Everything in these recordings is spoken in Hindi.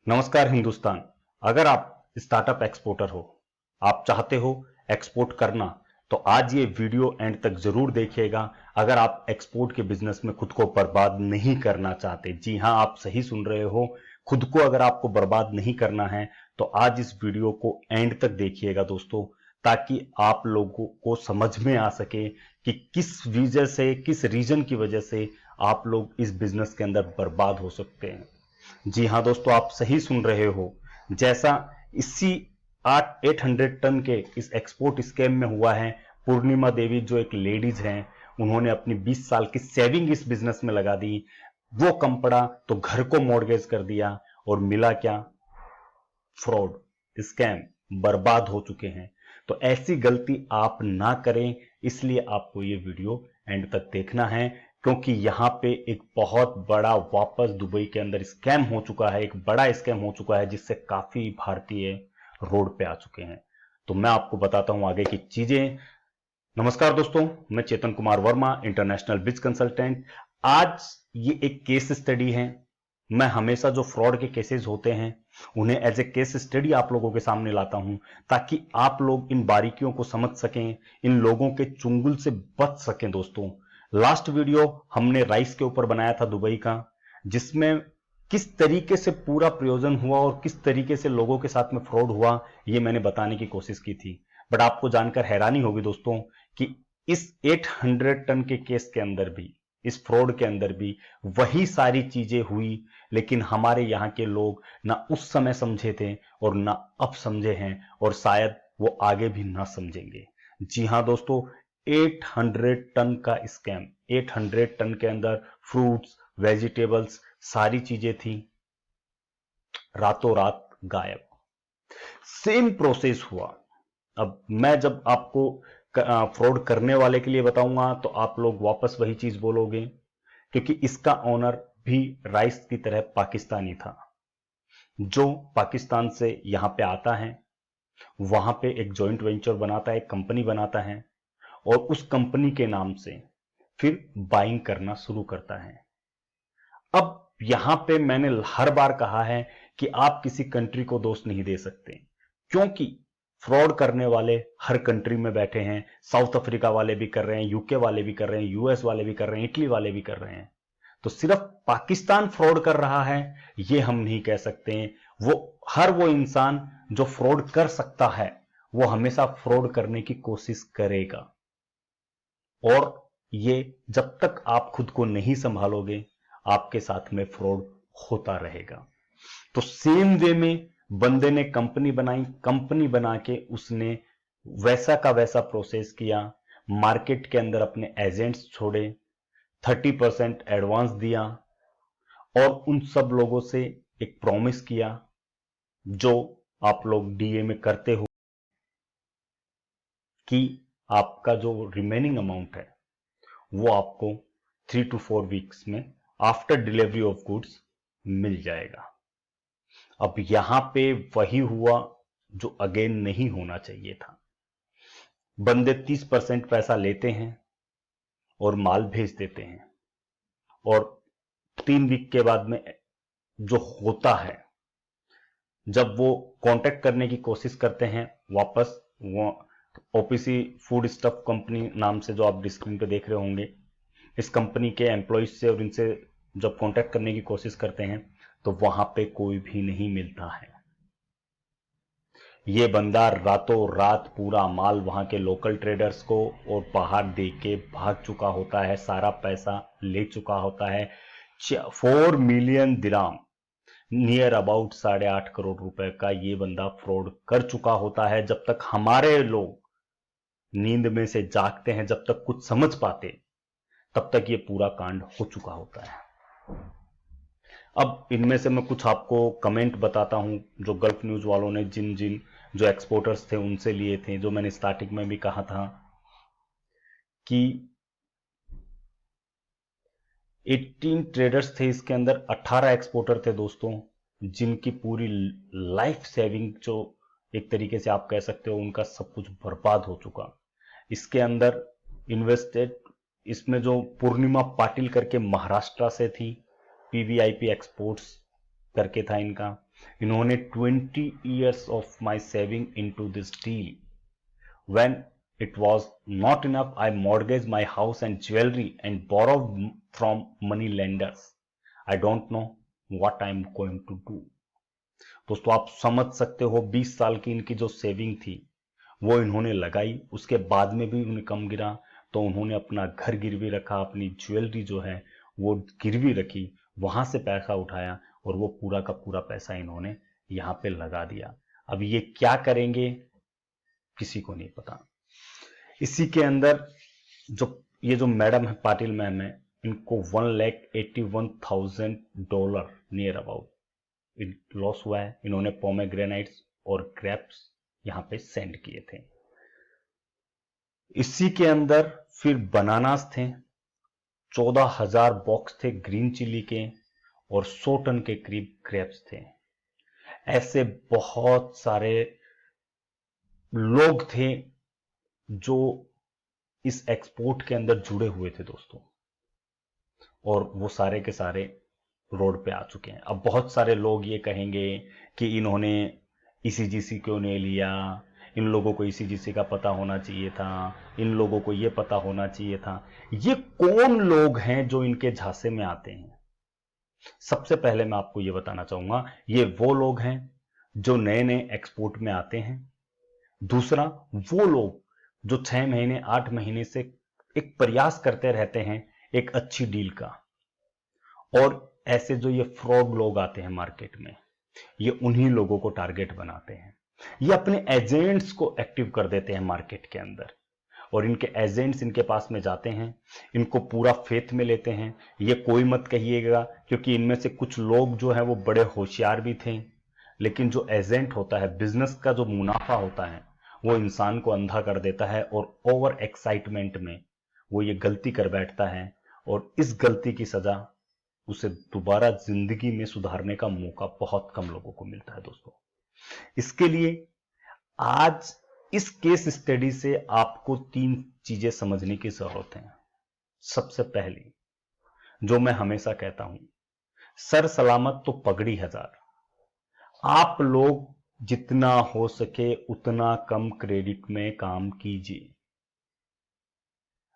नमस्कार हिंदुस्तान। अगर आप स्टार्टअप एक्सपोर्टर हो, आप चाहते हो एक्सपोर्ट करना, तो आज ये वीडियो एंड तक जरूर देखिएगा। अगर आप एक्सपोर्ट के बिजनेस में खुद को बर्बाद नहीं करना चाहते, जी हां, आप सही सुन रहे हो, खुद को अगर आपको बर्बाद नहीं करना है तो आज इस वीडियो को एंड तक देखिएगा दोस्तों, ताकि आप लोगों को समझ में आ सके कि किस वजह से, किस रीजन की वजह से आप लोग इस बिजनेस के अंदर बर्बाद हो सकते हैं। जी हां दोस्तों, आप सही सुन रहे हो। जैसा इसी 800 टन के इस एक्सपोर्ट स्कैम में हुआ है। पूर्णिमा देवी जो एक लेडीज हैं, उन्होंने अपनी 20 साल की सेविंग इस बिजनेस में लगा दी। वो कम पड़ा तो घर को मॉर्गेज कर दिया और मिला क्या? फ्रॉड, स्कैम, बर्बाद हो चुके हैं। तो ऐसी गलती आप ना करें, इसलिए आपको ये वीडियो एंड तक देखना है, क्योंकि यहां पे एक बहुत बड़ा वापस दुबई के अंदर स्कैम हो चुका है, एक बड़ा स्कैम हो चुका है, जिससे काफी भारतीय रोड पे आ चुके हैं। तो मैं आपको बताता हूं आगे की चीजें। नमस्कार दोस्तों, मैं चेतन कुमार वर्मा, इंटरनेशनल बिज कंसल्टेंट। आज ये एक केस स्टडी है। मैं हमेशा जो फ्रॉड के केसेस होते हैं उन्हें एज ए केस स्टडी आप लोगों के सामने लाता हूं, ताकि आप लोग इन बारीकियों को समझ सकें, इन लोगों के चुंगल से बच सकें। दोस्तों, लास्ट वीडियो हमने राइस के ऊपर बनाया था दुबई का, जिसमें किस तरीके से पूरा प्रयोजन हुआ और किस तरीके से लोगों के साथ में फ्रॉड हुआ, ये मैंने बताने की कोशिश की थी। बट आपको जानकर हैरानी होगी दोस्तों कि इस 800 टन के केस के अंदर भी, इस फ्रॉड के अंदर भी वही सारी चीजें हुई, लेकिन हमारे यहां के लोग ना उस समय समझे थे और ना अब समझे हैं, और शायद वो आगे भी ना समझेंगे। जी हां दोस्तों, 800 टन का स्कैम, 800 टन के अंदर फ्रूट्स, वेजिटेबल्स, सारी चीजें थी, रातों रात गायब। सेम प्रोसेस हुआ। अब मैं जब आपको फ्रॉड करने वाले के लिए बताऊंगा तो आप लोग वापस वही चीज बोलोगे, क्योंकि इसका ओनर भी राइस की तरह पाकिस्तानी था, जो पाकिस्तान से यहां पे आता है, वहां पे एक जॉइंट वेंचर बनाता है, एक कंपनी बनाता है, और उस कंपनी के नाम से फिर बाइंग करना शुरू करता है। अब यहां पे मैंने हर बार कहा है कि आप किसी कंट्री को दोष नहीं दे सकते, क्योंकि फ्रॉड करने वाले हर कंट्री में बैठे हैं। साउथ अफ्रीका वाले भी कर रहे हैं, यूके वाले भी कर रहे हैं, यूएस वाले भी कर रहे हैं, इटली वाले भी कर रहे हैं। तो सिर्फ पाकिस्तान फ्रॉड कर रहा है ये हम नहीं कह सकते हैं। वो इंसान जो फ्रॉड कर सकता है, वो हमेशा फ्रॉड करने की कोशिश करेगा, और ये जब तक आप खुद को नहीं संभालोगे, आपके साथ में फ्रॉड होता रहेगा। तो सेम वे में बंदे ने कंपनी बनाई, कंपनी बना के उसने वैसा का वैसा प्रोसेस किया, मार्केट के अंदर अपने एजेंट्स छोड़े, 30% एडवांस दिया, और उन सब लोगों से एक प्रॉमिस किया, जो आप लोग डीए में करते हो, कि आपका जो रिमेनिंग अमाउंट है वो आपको 3 to 4 वीक्स में आफ्टर डिलीवरी ऑफ गुड्स मिल जाएगा। अब यहां पे वही हुआ जो अगेन नहीं होना चाहिए था। बंदे 30% पैसा लेते हैं और माल भेज देते हैं, और 3 वीक के बाद में जो होता है, जब वो कांटेक्ट करने की कोशिश करते हैं वापस, वो ओपीसी फूड स्टफ कंपनी नाम से जो आप स्क्रीन पे देख रहे होंगे, इस कंपनी के एम्प्लॉइज से और इनसे जब कांटेक्ट करने की कोशिश करते हैं, तो वहां पे कोई भी नहीं मिलता है। ये बंदा रातों रात पूरा माल वहां के लोकल ट्रेडर्स को और बाहर दे के भाग चुका होता है, सारा पैसा ले चुका होता है। 4 million dirham, near about 8.5 crore रुपए का ये बंदा फ्रॉड कर चुका होता है। जब तक हमारे लोग नींद में से जागते हैं, जब तक कुछ समझ पाते, तब तक ये पूरा कांड हो चुका होता है। अब इनमें से मैं कुछ आपको कमेंट बताता हूं, जो गल्फ न्यूज वालों ने जिन जिन जो एक्सपोर्टर्स थे उनसे लिए थे, जो मैंने स्टार्टिंग में भी कहा था कि 18 ट्रेडर्स थे इसके अंदर, 18 एक्सपोर्टर थे दोस्तों, जिनकी पूरी लाइफ सेविंग, जो एक तरीके से आप कह सकते हो उनका सब कुछ बर्बाद हो चुका। इसके अंदर इन्वेस्टेड, इसमें जो पूर्णिमा पाटिल करके महाराष्ट्र से थी, पीवीआईपी एक्सपोर्ट्स करके था इनका, इन्होंने 20 years of my saving into this deal. When it was not enough, I mortgaged my house and jewelry and borrowed from money lenders. I don't know what I'm going to do. दोस्तों आप समझ सकते हो 20 साल की इनकी जो सेविंग थी वो इन्होंने लगाई, उसके बाद में भी उन्हें कम गिरा तो उन्होंने अपना घर गिरवी रखा, अपनी ज्वेलरी जो है वो गिरवी रखी, वहां से पैसा उठाया और वो पूरा का पूरा पैसा इन्होंने यहां पे लगा दिया। अब ये क्या करेंगे किसी को नहीं पता। इसी के अंदर जो ये जो मैडम है पाटिल मैम है, इनको $1,81,000 नियर अबाउट लॉस हुआ है। इन्होंने पोमेग्रेनाइट्स और ग्रेप्स यहां पे सेंड किए थे। इसी के अंदर फिर बनानास थे, 14,000 बॉक्स थे ग्रीन चिली के और 100 टन के करीब ग्रेप्स थे। ऐसे बहुत सारे लोग थे जो इस एक्सपोर्ट के अंदर जुड़े हुए थे दोस्तों, और वो सारे के सारे रोड पे आ चुके हैं। अब बहुत सारे लोग ये कहेंगे कि इन्होंने ईसीजीसी क्यों नहीं लिया, इन लोगों को ईसीजीसी का पता होना चाहिए था, इन लोगों को ये पता होना चाहिए था। ये कौन लोग हैं जो इनके झांसे में आते हैं? सबसे पहले मैं आपको ये बताना चाहूंगा, ये वो लोग हैं जो नए नए एक्सपोर्ट में आते हैं। दूसरा, वो लोग जो 6 महीने 8 महीने से एक प्रयास करते रहते हैं एक अच्छी डील का। और ऐसे जो ये फ्रॉड लोग आते हैं मार्केट में, ये उन्हीं लोगों को टारगेट बनाते हैं। ये अपने एजेंट्स को एक्टिव कर देते हैं मार्केट के अंदर, और इनके एजेंट्स इनके पास में जाते हैं, इनको पूरा फेथ में लेते हैं। ये कोई मत कहिएगा, क्योंकि इनमें से कुछ लोग जो है वो बड़े होशियार भी थे, लेकिन जो एजेंट होता है, बिजनेस का जो मुनाफा होता है, वो इंसान को अंधा कर देता है और ओवर एक्साइटमेंट में वो ये गलती कर बैठता है, और इस गलती की सजा उसे दोबारा जिंदगी में सुधारने का मौका बहुत कम लोगों को मिलता है दोस्तों। इसके लिए आज इस केस स्टडी से आपको 3 चीजें समझने की जरूरत है। सबसे पहली, जो मैं हमेशा कहता हूं, सर सलामत तो पगड़ी हजार। आप लोग जितना हो सके उतना कम क्रेडिट में काम कीजिए।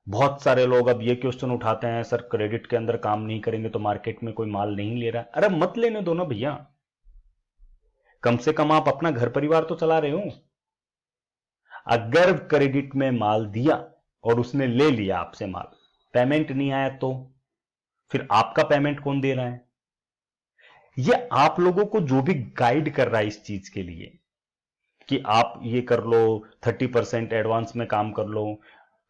बहुत सारे लोग अब ये क्वेश्चन उठाते हैं, सर क्रेडिट के अंदर काम नहीं करेंगे तो मार्केट में कोई माल नहीं ले रहा है। अरे मत लेने दो ना भैया, कम से कम आप अपना घर परिवार तो चला रहे हो। अगर क्रेडिट में माल दिया और उसने ले लिया आपसे माल, पेमेंट नहीं आया, तो फिर आपका पेमेंट कौन दे रहा है? ये आप लोगों को जो भी गाइड कर रहा है इस चीज के लिए कि आप ये कर लो, 30% एडवांस में काम कर लो,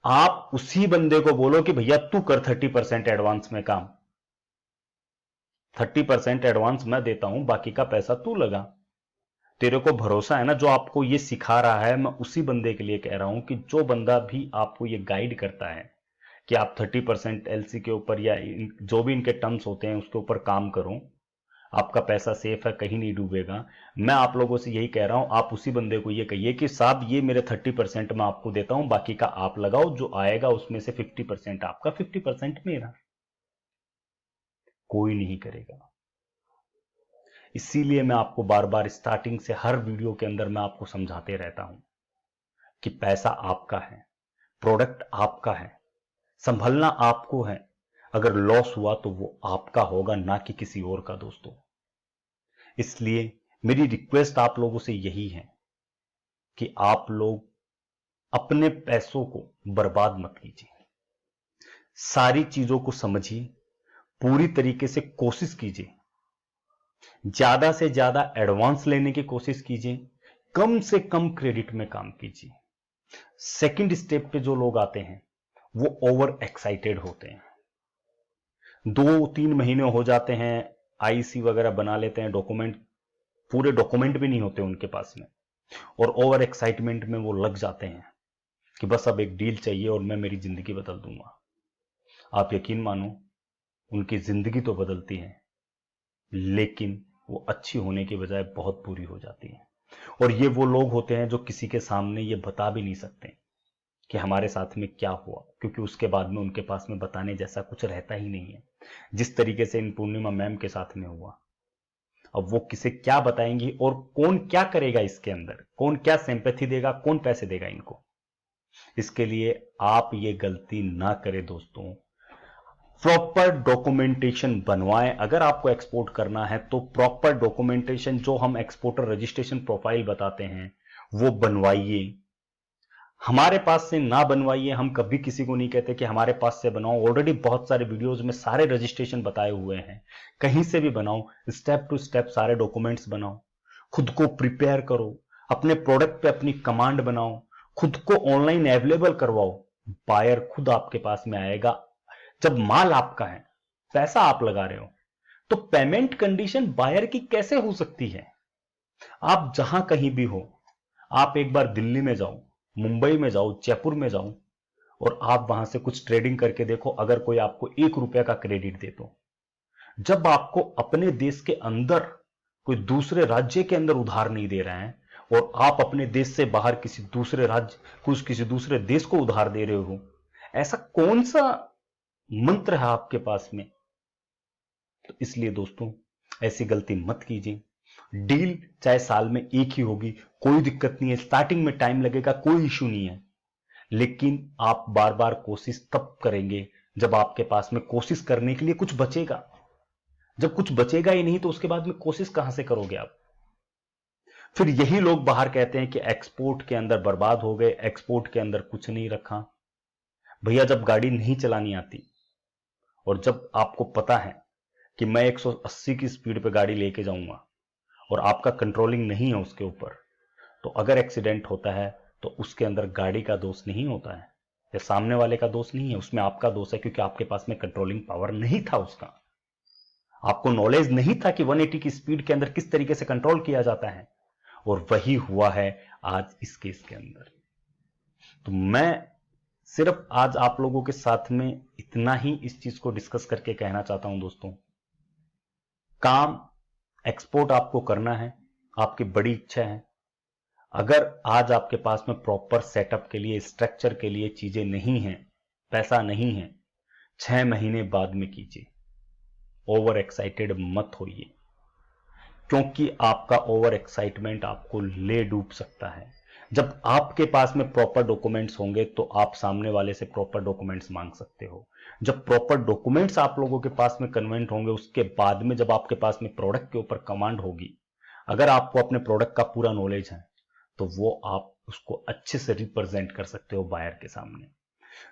आप उसी बंदे को बोलो कि भैया तू कर 30% एडवांस में काम, 30% एडवांस मैं देता हूं, बाकी का पैसा तू लगा। तेरे को भरोसा है ना? जो आपको ये सिखा रहा है, मैं उसी बंदे के लिए कह रहा हूं कि जो बंदा भी आपको ये गाइड करता है कि आप 30% एलसी के ऊपर या जो भी इनके टर्म्स होते हैं उसके ऊपर काम करो, आपका पैसा सेफ है, कहीं नहीं डूबेगा, मैं आप लोगों से यही कह रहा हूं, आप उसी बंदे को ये कहिए कि साहब ये मेरे 30% मैं आपको देता हूं, बाकी का आप लगाओ, जो आएगा उसमें से 50% आपका, 50% मेरा। कोई नहीं करेगा। इसीलिए मैं आपको बार बार स्टार्टिंग से हर वीडियो के अंदर मैं आपको समझाते रहता हूं कि पैसा आपका है, प्रोडक्ट आपका है, संभलना आपको है। अगर लॉस हुआ तो वो आपका होगा, ना कि किसी और का दोस्तों। इसलिए मेरी रिक्वेस्ट आप लोगों से यही है कि आप लोग अपने पैसों को बर्बाद मत कीजिए। सारी चीजों को समझिए, पूरी तरीके से कोशिश कीजिए, ज्यादा से ज्यादा एडवांस लेने की कोशिश कीजिए, कम से कम क्रेडिट में काम कीजिए। सेकंड स्टेप पे जो लोग आते हैं वो ओवर एक्साइटेड होते हैं, 2-3 महीने हो जाते हैं, आईसी वगैरह बना लेते हैं, डॉक्यूमेंट, पूरे डॉक्यूमेंट भी नहीं होते उनके पास में, और ओवर एक्साइटमेंट में वो लग जाते हैं कि बस अब एक डील चाहिए और मैं मेरी जिंदगी बदल दूंगा। आप यकीन मानो, उनकी जिंदगी तो बदलती है, लेकिन वो अच्छी होने की बजाय बहुत बुरी हो जाती है। और ये वो लोग होते हैं जो किसी के सामने ये बता भी नहीं सकते कि हमारे साथ में क्या हुआ, क्योंकि उसके बाद में उनके पास में बताने जैसा कुछ रहता ही नहीं है। जिस तरीके से इन पूर्णिमा मैम के साथ में हुआ, अब वो किसे क्या बताएंगी और कौन क्या करेगा, इसके अंदर कौन क्या सिंपैथी देगा, कौन पैसे देगा इनको। इसके लिए आप ये गलती ना करें दोस्तों। प्रॉपर डॉक्यूमेंटेशन बनवाएं। अगर आपको एक्सपोर्ट करना है तो प्रॉपर डॉक्यूमेंटेशन, जो हम एक्सपोर्टर रजिस्ट्रेशन प्रोफाइल बताते हैं, वो बनवाइए। हमारे पास से ना बनवाइए। हम कभी किसी को नहीं कहते कि हमारे पास से बनाओ। ऑलरेडी बहुत सारे वीडियोस में सारे रजिस्ट्रेशन बताए हुए हैं। कहीं से भी बनाओ, स्टेप टू स्टेप सारे डॉक्यूमेंट्स बनाओ, खुद को प्रिपेयर करो, अपने प्रोडक्ट पे अपनी कमांड बनाओ, खुद को ऑनलाइन अवेलेबल करवाओ। बायर खुद आपके पास में आएगा। जब माल आपका है, पैसा आप लगा रहे हो, तो पेमेंट कंडीशन बायर की कैसे हो सकती है? आप जहां कहीं भी हो, आप एक बार दिल्ली में जाओ, मुंबई में जाओ, जयपुर में जाओ, और आप वहां से कुछ ट्रेडिंग करके देखो। अगर कोई आपको 1 रुपया का क्रेडिट दे तो, जब आपको अपने देश के अंदर कोई दूसरे राज्य के अंदर उधार नहीं दे रहे हैं, और आप अपने देश से बाहर किसी दूसरे राज्य, किसी दूसरे देश को उधार दे रहे हो, ऐसा कौन सा मंत्र है आपके पास में? तो इसलिए दोस्तों, ऐसी गलती मत कीजिए। डील चाहे साल में एक ही होगी, कोई दिक्कत नहीं है। स्टार्टिंग में टाइम लगेगा, कोई इशू नहीं है, लेकिन आप बार बार कोशिश तब करेंगे जब आपके पास में कोशिश करने के लिए कुछ बचेगा। जब कुछ बचेगा ही नहीं तो उसके बाद में कोशिश कहां से करोगे आप? फिर यही लोग बाहर कहते हैं कि एक्सपोर्ट के अंदर बर्बाद हो गए, एक्सपोर्ट के अंदर कुछ नहीं रखा। भैया, जब गाड़ी नहीं चलानी आती और जब आपको पता है कि मैं 180 की स्पीड पे गाड़ी लेके जाऊंगा और आपका कंट्रोलिंग नहीं है उसके ऊपर, तो अगर एक्सीडेंट होता है तो उसके अंदर गाड़ी का दोष नहीं होता है या सामने वाले का दोष नहीं है, उसमें आपका दोष है, क्योंकि आपके पास में कंट्रोलिंग पावर नहीं था उसका। आपको नॉलेज नहीं था कि 180 की स्पीड के अंदर किस तरीके से कंट्रोल किया जाता है। और वही हुआ है आज इस केस के अंदर। तो मैं सिर्फ आज आप लोगों के साथ में इतना ही इस चीज को डिस्कस करके कहना चाहता हूं दोस्तों, काम एक्सपोर्ट आपको करना है, आपकी बड़ी इच्छा है। अगर आज आपके पास में प्रॉपर सेटअप के लिए, स्ट्रक्चर के लिए चीजें नहीं हैं, पैसा नहीं है, 6 महीने बाद में कीजिए। ओवर एक्साइटेड मत होइए, क्योंकि आपका ओवर एक्साइटमेंट आपको ले डूब सकता है। जब आपके पास में प्रॉपर डॉक्यूमेंट्स होंगे तो आप सामने वाले से प्रॉपर डॉक्यूमेंट्स मांग सकते हो। जब प्रॉपर डॉक्यूमेंट्स आप लोगों के पास में कन्वेंट होंगे, उसके बाद में जब आपके पास में प्रोडक्ट के ऊपर कमांड होगी, अगर आपको अपने प्रोडक्ट का पूरा नॉलेज है, तो वो आप उसको अच्छे से रिप्रेजेंट कर सकते हो बायर के सामने।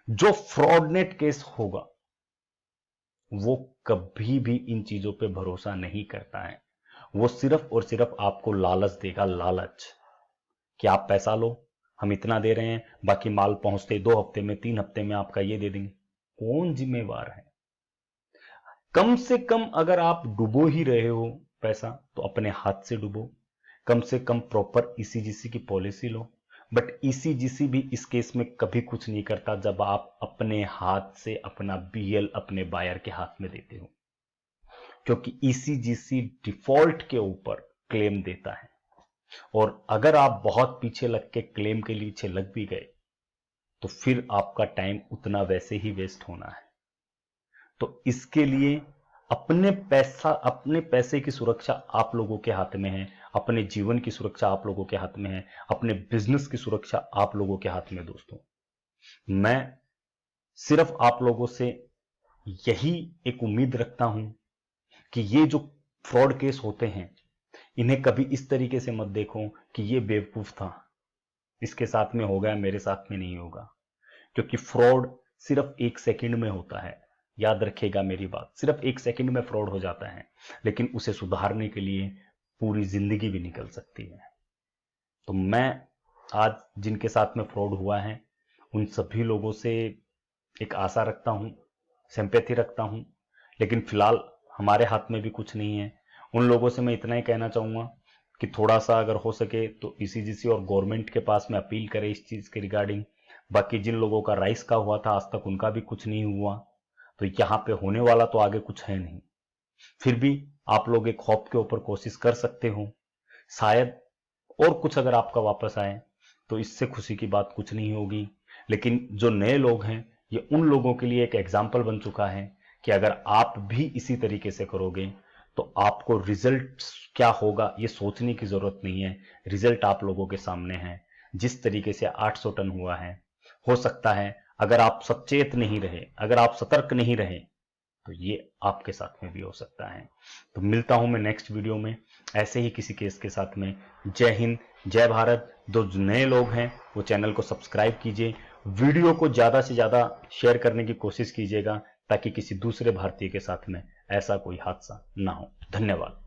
जो फ्रॉडनेट केस होगा वो कभी भी इन चीजों पे भरोसा नहीं करता है। वो सिर्फ और सिर्फ आपको लालच देगा, लालच कि आप पैसा लो, हम इतना दे रहे हैं, बाकी माल पहुंचते 2 हफ्ते में, 3 हफ्ते में आपका ये दे देंगे। कौन जिम्मेवार है? कम से कम अगर आप डुबो ही रहे हो पैसा, तो अपने हाथ से डुबो। कम से कम प्रॉपर ईसीजीसी की पॉलिसी लो। बट ईसीजीसी भी इस केस में कभी कुछ नहीं करता जब आप अपने हाथ से अपना बीएल अपने बायर के हाथ में देते हो, क्योंकि ईसीजीसी डिफॉल्ट के ऊपर क्लेम देता है। और अगर आप बहुत पीछे लग के क्लेम के पीछे लग भी गए तो फिर आपका टाइम उतना वैसे ही वेस्ट होना है। तो इसके लिए अपने पैसे की सुरक्षा आप लोगों के हाथ में है, अपने जीवन की सुरक्षा आप लोगों के हाथ में है, अपने बिजनेस की सुरक्षा आप लोगों के हाथ में। दोस्तों, मैं सिर्फ आप लोगों से यही एक उम्मीद रखता हूं कि ये जो फ्रॉड केस होते हैं, इन्हें कभी इस तरीके से मत देखो कि ये बेवकूफ था, इसके साथ में हो गया, मेरे साथ में नहीं होगा। क्योंकि फ्रॉड सिर्फ 1 सेकंड में होता है। याद रखिएगा मेरी बात, सिर्फ 1 सेकंड में फ्रॉड हो जाता है, लेकिन उसे सुधारने के लिए पूरी जिंदगी भी निकल सकती है। तो मैं आज जिनके साथ में फ्रॉड हुआ है, उन सभी लोगों से एक आशा रखता हूं, सिंपैथी रखता हूं, लेकिन फिलहाल हमारे हाथ में भी कुछ नहीं है। उन लोगों से मैं इतना ही कहना चाहूंगा कि थोड़ा सा अगर हो सके तो ईसीजीसी और गवर्नमेंट के पास में अपील करें इस चीज के रिगार्डिंग। बाकी जिन लोगों का राइस का हुआ था आज तक उनका भी कुछ नहीं हुआ, तो यहां पे होने वाला तो आगे कुछ है नहीं। फिर भी आप लोग एक हॉप के ऊपर कोशिश कर सकते हो, शायद और कुछ अगर आपका वापस आए तो इससे खुशी की बात कुछ नहीं होगी। लेकिन जो नए लोग हैं, ये उन लोगों के लिए एक एग्जाम्पल बन चुका है कि अगर आप भी इसी तरीके से करोगे तो आपको रिजल्ट क्या होगा ये सोचने की जरूरत नहीं है। रिजल्ट आप लोगों के सामने है। जिस तरीके से 800 टन हुआ है, हो सकता है अगर आप सचेत नहीं रहे, अगर आप सतर्क नहीं रहे, तो ये आपके साथ में भी हो सकता है। तो मिलता हूं मैं नेक्स्ट वीडियो में ऐसे ही किसी केस के साथ में। जय हिंद, जय भारत। जो नए लोग हैं वो चैनल को सब्सक्राइब कीजिए, वीडियो को ज्यादा से ज्यादा शेयर करने की कोशिश कीजिएगा ताकि किसी दूसरे भारतीय के साथ में ऐसा कोई हादसा ना हो। धन्यवाद।